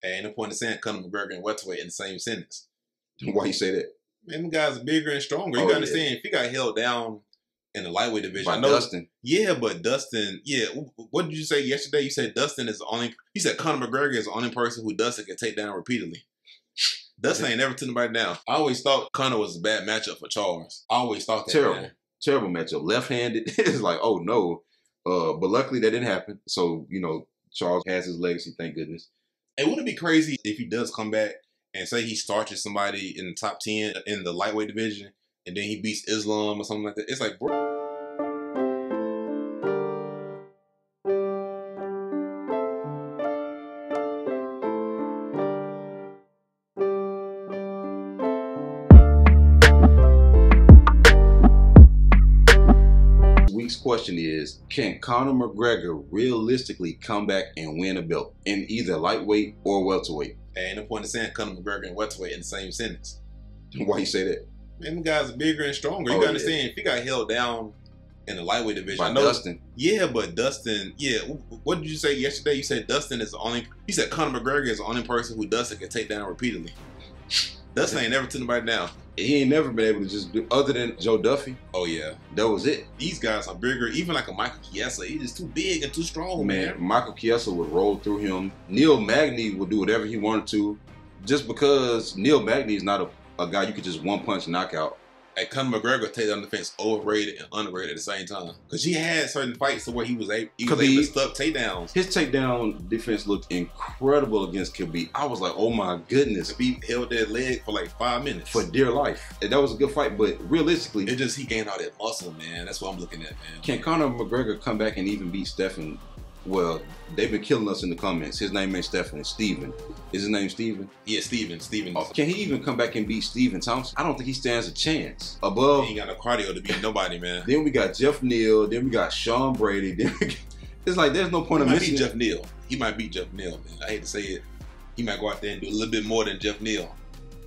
Ain't no point in saying Conor McGregor and welterweight in the same sentence. Why you say that? Man, them guys are bigger and stronger. You gotta understand, if he got held down in the lightweight division. By Dustin. Yeah, but Dustin, what did you say yesterday? You said Dustin is the only, you said Conor McGregor is the only person who Dustin can take down repeatedly. Dustin ain't never took nobody down. I always thought Conor was a bad matchup for Charles. I always thought that. Terrible matchup. Left-handed. It's like, oh no. But luckily that didn't happen. So, you know, Charles has his legacy, thank goodness. It wouldn't be crazy if he does come back and say he starches somebody in the top 10 in the lightweight division and then he beats Islam or something like that. It's like, bro. Week's question is, can Conor McGregor realistically come back and win a belt in either lightweight or welterweight? Ain't no point in saying Conor McGregor and welterweight in the same sentence. Why you say that? Man, them guys are bigger and stronger. You gotta understand, if he got held down in the lightweight division. By Dustin. Yeah, but Dustin, what did you say yesterday? You said Dustin is the only, you said Conor McGregor is the only person who Dustin can take down repeatedly. Dustin ain't never took nobody down. He ain't never been able to just do, other than Joe Duffy. Oh yeah. That was it. These guys are bigger, even like a Michael Chiesa. He's just too big and too strong, man. Michael Chiesa would roll through him. Neil Magny would do whatever he wanted to, just because Neil Magny is not a guy you could just one-punch knockout. Hey, Conor McGregor take down defense overrated and underrated at the same time. Because he had certain fights to where he was able to stuff takedowns. His takedown defense looked incredible against Khabib. I was like, oh my goodness. Khabib held that leg for like 5 minutes. For dear life. And that was a good fight, but realistically... It's just he gained all that muscle, man. That's what I'm looking at, man. Can Conor McGregor come back and even beat Stephen? Well, they've been killing us in the comments. His name ain't Stephen, it's Steven. Is his name Steven? Yeah, Steven. Oh, can he even come back and beat Stephen Thompson? I don't think he stands a chance. Above... He ain't got no cardio to beat nobody, man. Then we got Jeff Neal. Then we got Sean Brady. Then it's like there's no point of missing. Jeff Neal. He might beat Jeff Neal, man. I hate to say it. He might go out there and do a little bit more than Jeff Neal.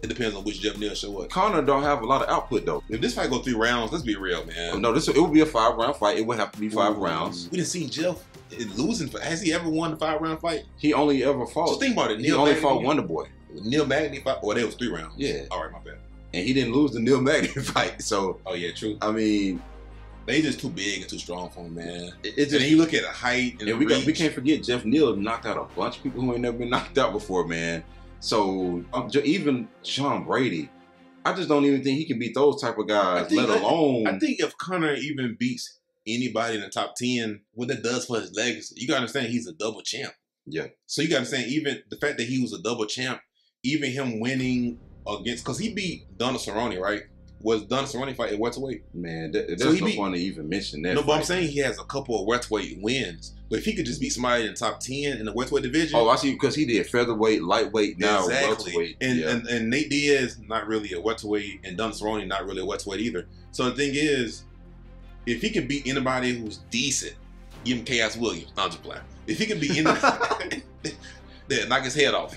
It depends on which Jeff Neal show up. Conor don't have a lot of output though. If this fight go 3 rounds, let's be real, man. No, it would be a 5-round fight. It would have to be 5 rounds. We didn't see Jeff losing. Has he ever won a 5-round fight? He only ever fought. Just think about it. He only fought Wonderboy. Neil Magny fight. Well, that was 3 rounds. Yeah. All right, my bad. And he didn't lose the Neil Magny fight. So. Oh yeah, true. I mean, they just too big and too strong for him, man. It's just, and then you look at the height and we can't forget Jeff Neal knocked out a bunch of people who ain't never been knocked out before, man. So even Sean Brady, I just don't even think he can beat those type of guys, let alone. I think if Conor even beats anybody in the top 10, what that does for his legacy, you gotta understand he's a double champ. Yeah. So you gotta understand, even the fact that he was a double champ, even him winning against, because he beat Donald Cerrone, right? Was Donald Cerrone fight at welterweight? Man, there's no point to even mention that. No, but I'm saying he has a couple of welterweight wins. But if he could just beat somebody in the top 10 in the welterweight division. Oh, I see, because he did featherweight, lightweight, now welterweight. And Nate Diaz, not really a welterweight, and Donald Cerrone, not really a welterweight either. So the thing is, if he can beat anybody who's decent, give him Chaos Williams, not just play. If he can beat anybody, then knock his head off.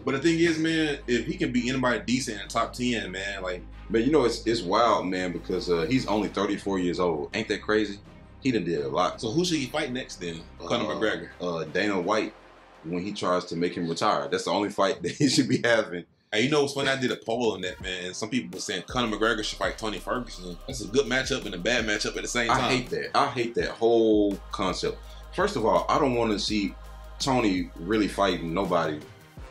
But the thing is, man, if he can beat anybody decent in the top 10, man, like. But you know, it's wild, man, because he's only 34 years old. Ain't that crazy? He done did a lot. So who should he fight next then? Conor McGregor. Dana White, when he tries to make him retire. That's the only fight that he should be having. And you know what's funny? I did a poll on that, man, and some people were saying Conor McGregor should fight Tony Ferguson. That's a good matchup and a bad matchup at the same time. I hate that. I hate that whole concept. First of all, I don't want to see Tony really fighting nobody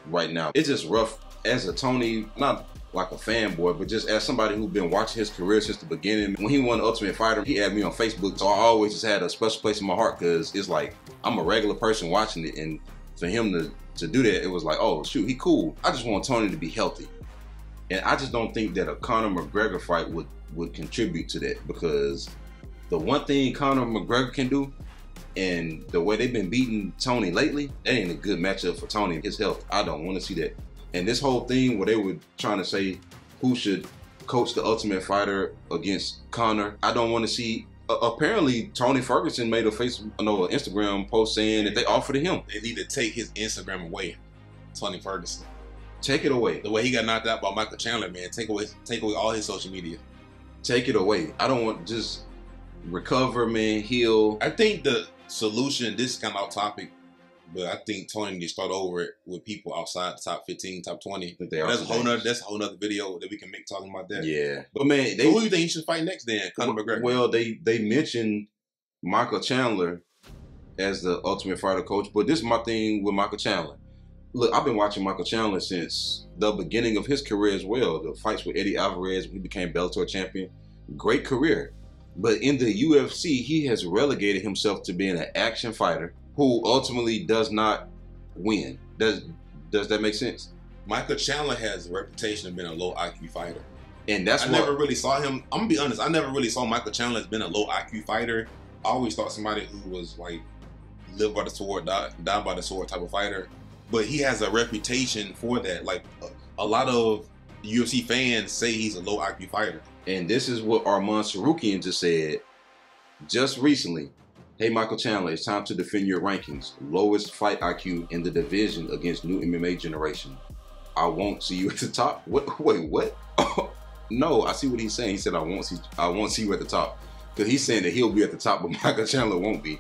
right now. It's just rough as a Tony, not like a fanboy, but just as somebody who's been watching his career since the beginning. When he won the Ultimate Fighter, he had me on Facebook, so I always just had a special place in my heart, because it's like, I'm a regular person watching it, and for him to do that, it was like, oh shoot, he cool. I just want Tony to be healthy. And I just don't think that a Conor McGregor fight would contribute to that, because the one thing Conor McGregor can do, and the way they've been beating Tony lately, that ain't a good matchup for Tony. His health, I don't want to see that. And this whole thing where they were trying to say who should coach the Ultimate Fighter against Conor, I don't want to see. Apparently, Tony Ferguson made an Instagram post saying that they offered to him. They need to take his Instagram away, Tony Ferguson. Take it away. The way he got knocked out by Michael Chandler, man. Take away all his social media. Take it away. I don't want, just recover, man, heal. I think the solution, this is kind of off topic, But I think Tony needs to start over it with people outside the top 15, top 20. That's a whole nother video that we can make talking about that. Yeah. But man, who do you think he should fight next then? Conor McGregor. Well, they mentioned Michael Chandler as the Ultimate Fighter coach, but this is my thing with Michael Chandler. Look, I've been watching Michael Chandler since the beginning of his career as well. The fights with Eddie Alvarez when he became Bellator champion. Great career. But in the UFC, he has relegated himself to being an action fighter who ultimately does not win. Does that make sense? Michael Chandler has a reputation of being a low IQ fighter. And that's I never really saw him. I'm gonna be honest, I never really saw Michael Chandler as being a low IQ fighter. I always thought somebody who was like live by the sword, die by the sword type of fighter. But he has a reputation for that. Like a lot of UFC fans say he's a low IQ fighter. And this is what Arman Sarukian just said just recently. Hey, Michael Chandler, it's time to defend your rankings. Lowest fight IQ in the division against new MMA generation. I won't see you at the top. What? Wait, what? No, I see what he's saying. He said I won't see you at the top. Because he's saying that he'll be at the top, but Michael Chandler won't be.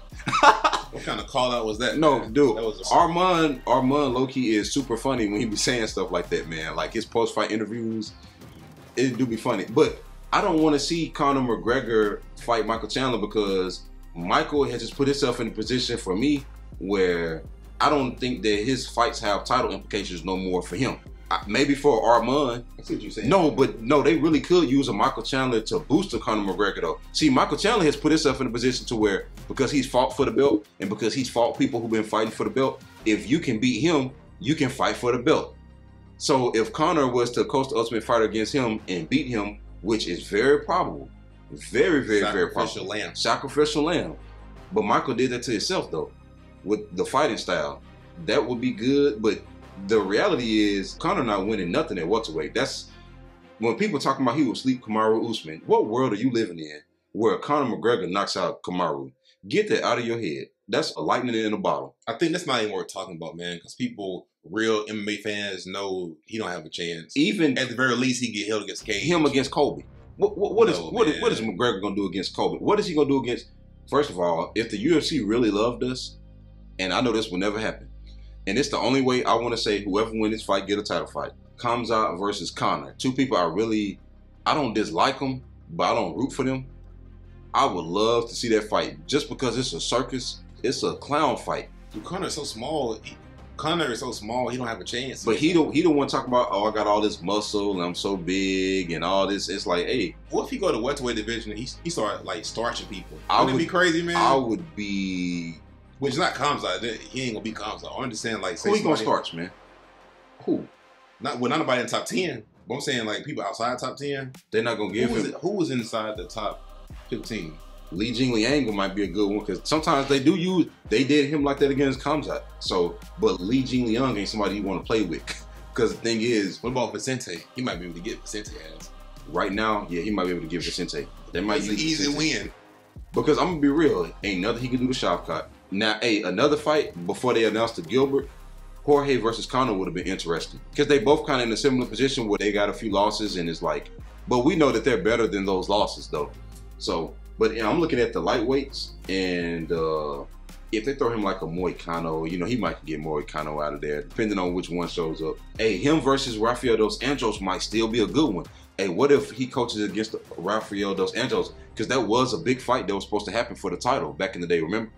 What kind of call out was that? No, man? dude. That was Arman low-key is super funny when he be saying stuff like that, man. Like his post-fight interviews, it do be funny. But I don't want to see Conor McGregor fight Michael Chandler because Michael has just put himself in a position for me where I don't think that his fights have title implications no more for him. Maybe for Arman. I see what you're saying. No, they really could use a Michael Chandler to boost the Conor McGregor though. See, Michael Chandler has put himself in a position to where because he's fought for the belt and because he's fought people who've been fighting for the belt, if you can beat him, you can fight for the belt. So if Conor was to coast the Ultimate Fighter against him and beat him, which is very probable, very probable. Sacrificial lamb. But Michael did that to himself though, with the fighting style. That would be good, but the reality is Conor not winning nothing at welterweight. That's when people talking about he will sleep Kamaru Usman. What world are you living in where Conor McGregor knocks out Kamaru? Get that out of your head. That's a lightning in a bottle. I think that's not even worth talking about, man, because real MMA fans know he don't have a chance. Even at the very least, he get held against Cage. Him against Colby. What is McGregor gonna do against Colby? What is he gonna do against? First of all, if the UFC really loved us, and I know this will never happen, and it's the only way I want to say whoever wins this fight get a title fight. Khamzat versus Conor. Two people I don't dislike them, but I don't root for them. I would love to see that fight just because it's a circus. It's a clown fight. Dude, Conor is so small. He don't have a chance. But he don't want to talk about, oh, I got all this muscle and I'm so big and all this. It's like, hey. What if he go to welterweight division and he start like starching people? Wouldn't it be crazy, man? I would be. Which is not Khamzat. He ain't gonna be Khamzat. I understand, like, who he gonna starch, man? Who? Not nobody in the top 10. But I'm saying like people outside top 10. They're not gonna give him. Who was inside the top 15? Li Jingliang might be a good one because sometimes they did him like that against Khamzat. So, but Li Jingliang ain't somebody you want to play with because the thing is, what about Vicente? He might be able to get Vicente ass. Right now, yeah, he might be able to give Vicente. That might be an easy win. Because I'm gonna be real, ain't nothing he can do to Shavkat. Now, hey, another fight before they announced the Gilbert, Jorge versus Conor would have been interesting because they both kind of in a similar position where they got a few losses and it's like, but we know that they're better than those losses though. So, but I'm looking at the lightweights and if they throw him like a Moicano, he might get Moicano out of there depending on which one shows up. Hey, him versus Rafael dos Anjos might still be a good one. Hey, what if he coaches against Rafael dos Anjos? Because that was a big fight that was supposed to happen for the title back in the day, remember?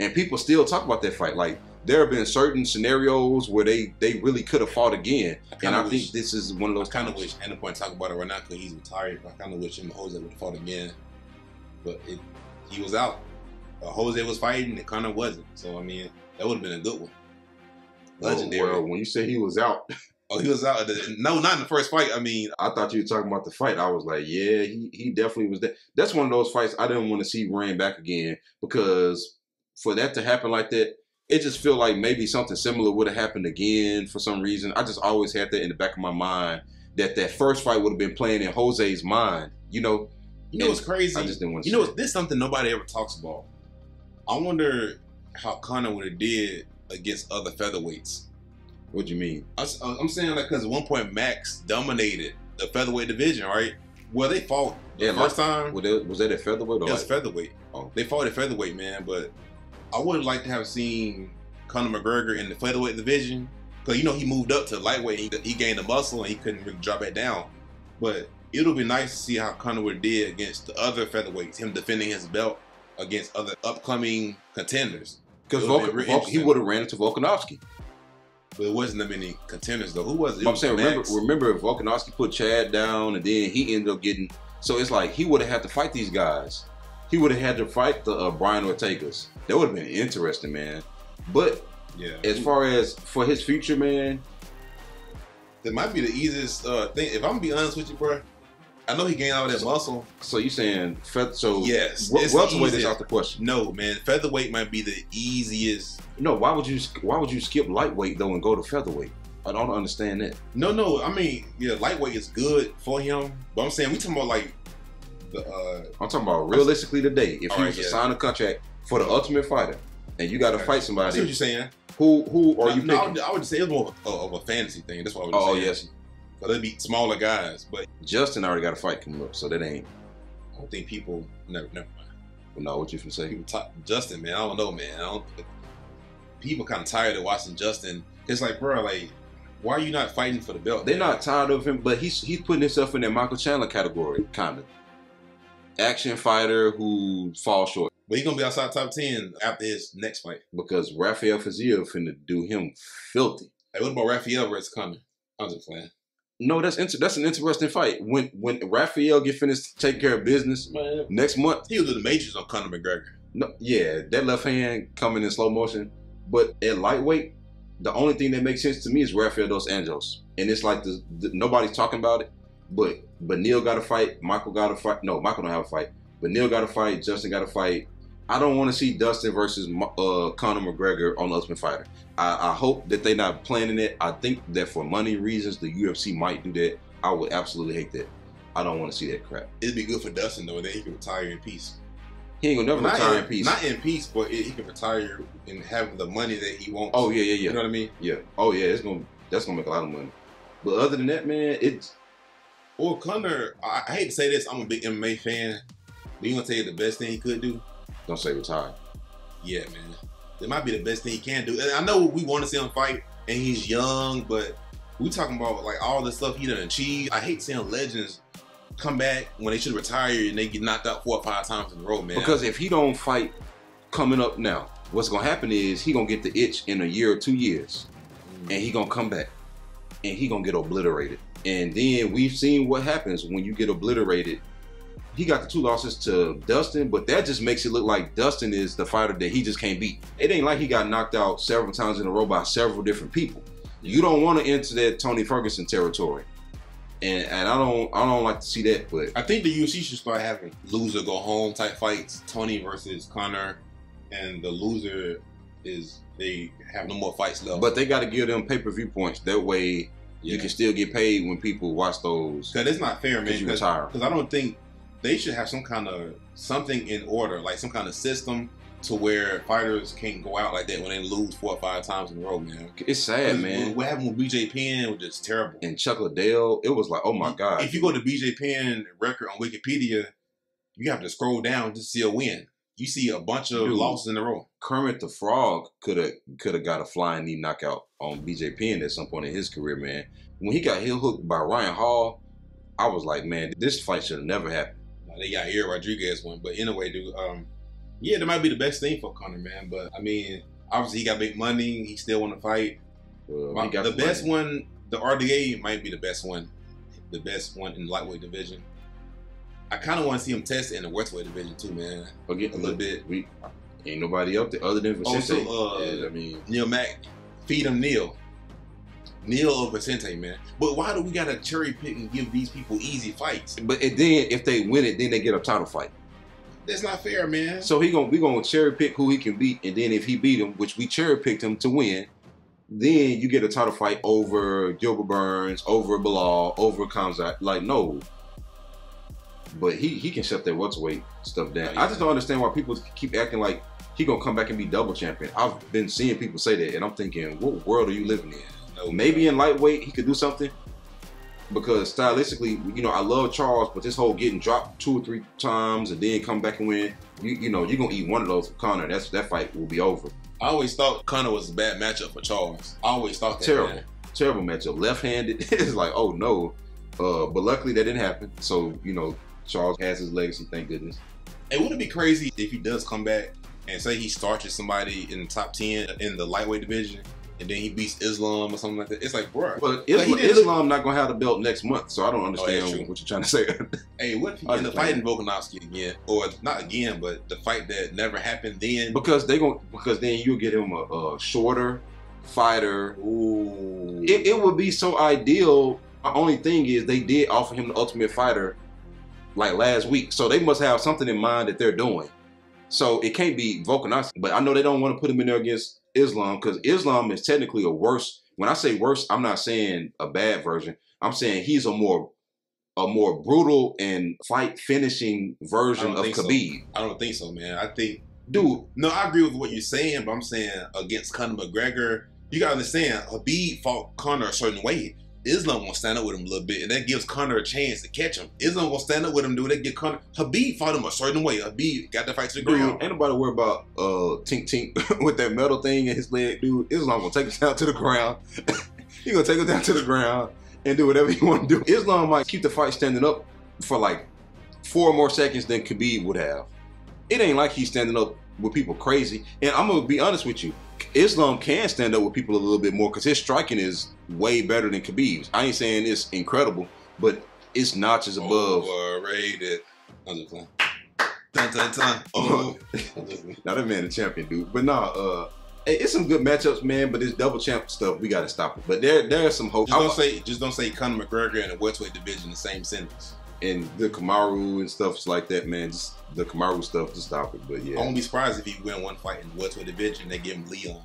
And people still talk about that fight. Like, there have been certain scenarios where they really could have fought again. I think this is one of those. I kind of wish, and the point talk about it right now because he's retired. I kind of wish him and Jose would have fought again. But he was out. Jose was fighting and Conor wasn't. So, I mean, that would have been a good one. Legendary. Well, when you say he was out. Oh, he was out. No, not in the first fight. I mean, I thought you were talking about the fight. I was like, yeah, he definitely was there. That's one of those fights I didn't want to see ran back again because for that to happen like that, it just feel like maybe something similar would have happened again for some reason. I just always had that in the back of my mind that first fight would have been playing in Jose's mind, You know what's crazy? I just didn't want to this is something nobody ever talks about. I wonder how Conor would have did against other featherweights. What do you mean? I'm saying like because at one point Max dominated the featherweight division, right? Well, they fought the first time. Was that at featherweight? Or it was featherweight. Oh, they fought at featherweight, man. But I would like to have seen Conor McGregor in the featherweight division, because you know he moved up to lightweight. He gained the muscle and he couldn't really drop it down. But it'll be nice to see how Conor would did against the other featherweights, him defending his belt against other upcoming contenders. Because he would have ran into Volkanovski. But it wasn't that many contenders though. Who was it? I'm saying, remember if Volkanovski put Chad down and then he ended up getting. So it's like he would have had to fight these guys. He would have had to fight the Brian Ortegas. That would have been interesting, man. But yeah, as far as for his future, man, that might be the easiest thing. If I'm gonna be honest with you, bro, I know he gained all that muscle. So you saying so? Yes, welterweight is out the question. No, man, featherweight might be the easiest. No, why would you skip lightweight though and go to featherweight? I don't understand that. No, I mean, yeah, lightweight is good for him, but I'm saying we talking about like the. I'm talking about realistically today. If he was to sign a contract for the Ultimate Fighter, and you got to fight somebody. I see what you're saying. Who are you picking? I would say it's more of a fantasy thing. That's what I would say. Oh yes. So they'd be smaller guys, but Justin already got a fight coming up, so that ain't. I don't think people never mind. Well, no, what you finna say? Justin, man, I don't know, man. People kind of tired of watching Justin. It's like, bro, like, why are you not fighting for the belt? They're not tired of him, but he's putting himself in that Michael Chandler category, kind of. Action fighter who falls short. But he's gonna be outside top 10 after his next fight. Because Rafael Fiziev finna do him filthy. Hey, what about Rafael versus Conor? I'm just playing. No, that's an interesting fight. When Rafael get finished taking care of business, man, next month he'll do the majors on Conor McGregor. No, yeah, that left hand coming in slow motion. But at lightweight, the only thing that makes sense to me is Rafael dos Anjos, and it's like nobody's talking about it. But Neil got to fight. Michael got to fight. No, Michael don't have a fight. But Neil got to fight. Justin got to fight. I don't want to see Dustin versus Conor McGregor on the Ultimate Fighter. I hope that they're not planning it. I think that for money reasons, the UFC might do that. I would absolutely hate that. I don't want to see that crap. It'd be good for Dustin, though, and then he can retire in peace. He ain't gonna never retire in peace. Not in peace, but he can retire and have the money that he wants. Oh, yeah. You know what I mean? Yeah. Oh, yeah, that's gonna make a lot of money. But other than that, man, it's... Well, Conor, I hate to say this, I'm a big MMA fan, but you gonna tell you the best thing he could do? Don't say retire. Yeah, man. It might be the best thing he can do. And I know we want to see him fight, and he's young, but we talking about like all the stuff he done achieved. I hate seeing legends come back when they should retire and they get knocked out 4 or 5 times in a row, man. Because if he don't fight coming up now, what's gonna happen is he gonna get the itch in a year or 2 years, and he gonna come back, and he gonna get obliterated. And then we've seen what happens when you get obliterated. He got the 2 losses to Dustin, but that just makes it look like Dustin is the fighter that he just can't beat. It ain't like he got knocked out several times in a row by several different people. You don't want to enter that Tony Ferguson territory. And I don't like to see that, but I think the UFC should start having loser go home type fights. Tony versus Conor, and the loser is they have no more fights left. But they got to give them pay-per-view points. That way you can still get paid when people watch those. Because it's not fair, man. Because I don't think they should have some kind of something in order, like some kind of system to where fighters can't go out like that when they lose 4 or 5 times in a row, man. It's sad, man. What happened with BJ Penn was just terrible. And Chuck Liddell, it was like, oh my God. If you go to BJ Penn record on Wikipedia, you have to scroll down to see a win. You see a bunch of losses in a row. Kermit the Frog could have got a flying knee knockout on BJ Penn at some point in his career, man. When he got heel hooked by Ryan Hall, I was like, man, this fight should have never happened. They got Erin Rodriguez one, but anyway, dude, yeah, that might be the best thing for Conor, man. But I mean, obviously he got big money. He still want to fight. The best one, the RDA might be the best one in the lightweight division. I kind of want to see him test it in the welterweight division too, man. A little bit. Ain't nobody up there other than Vicente. Also, I mean, Neil Mack, feed him Neil or Vicente, man. But why do we gotta cherry pick and give these people easy fights? But then if they win it, then they get a title fight. That's not fair, man. So we gonna cherry pick who he can beat, and then if he beat him, which we cherry picked him to win, then you get a title fight over Gilbert Burns, over Bilal, over Kamzat. Like, no. But he can shut that welterweight stuff down. I just don't understand why people keep acting like he gonna come back and be double champion. I've been seeing people say that, and I'm thinking, what world are you living in? No, maybe in lightweight he could do something, because stylistically, you know, I love Charles, but this whole getting dropped 2 or 3 times and then come back and win, you know, you're gonna eat one of those with Conor. That fight will be over. I always thought Conor was a bad matchup for Charles. I always thought that. Terrible matchup. Left-handed. It's like, oh no. But luckily that didn't happen. So, you know, Charles has his legacy, thank goodness. It wouldn't be crazy if he does come back and say he starches somebody in the top 10 in the lightweight division, and then he beats Islam or something like that. It's like, bro. But Islam not going to have the belt next month, so I don't understand what you're trying to say. Hey, what if he end up fighting Volkanovski again? Or not again, but the fight that never happened then? Because then you'll get him a shorter fighter. Ooh. It would be so ideal. The only thing is they did offer him the Ultimate Fighter like last week, so they must have something in mind that they're doing. So it can't be Volkanovski, but I know they don't want to put him in there against Islam because Islam is technically a worse. When I say worse, I'm not saying a bad version. I'm saying he's a more brutal and fight finishing version of Khabib. So. I don't think so, man. I think, dude. No, I agree with what you're saying, but I'm saying against Conor McGregor, you gotta understand. Khabib fought Conor a certain way. Islam gonna stand up with him a little bit, and that gives Conor a chance to catch him. Islam gonna stand up with him, dude. That get Conor. Habib fought him a certain way. Habib got that fight to the ground. Ain't nobody worry about Tink Tink with that metal thing in his leg, dude. Islam gonna take us down to the ground. He gonna take us down to the ground and do whatever he want to do. Islam might keep the fight standing up for like 4 more seconds than Khabib would have. It ain't like he's standing up with people crazy. And I'm gonna be honest with you. Islam can stand up with people a little bit more because his striking is way better than Khabib's. I ain't saying it's incredible, but it's notches above. Overrated. I'm just playing. Dun, dun, dun. Oh. Now that man a champion, dude. But nah, it's some good matchups, man. But this double champ stuff, we gotta stop it. But there's some hope. Just don't say Conor McGregor in the welterweight division in the same sentence. And the Kamaru and stuff like that, man. Just the Kamaru stuff to stop it. But yeah, I won't be surprised if he win one fight in the welterweight division. They give him Leon.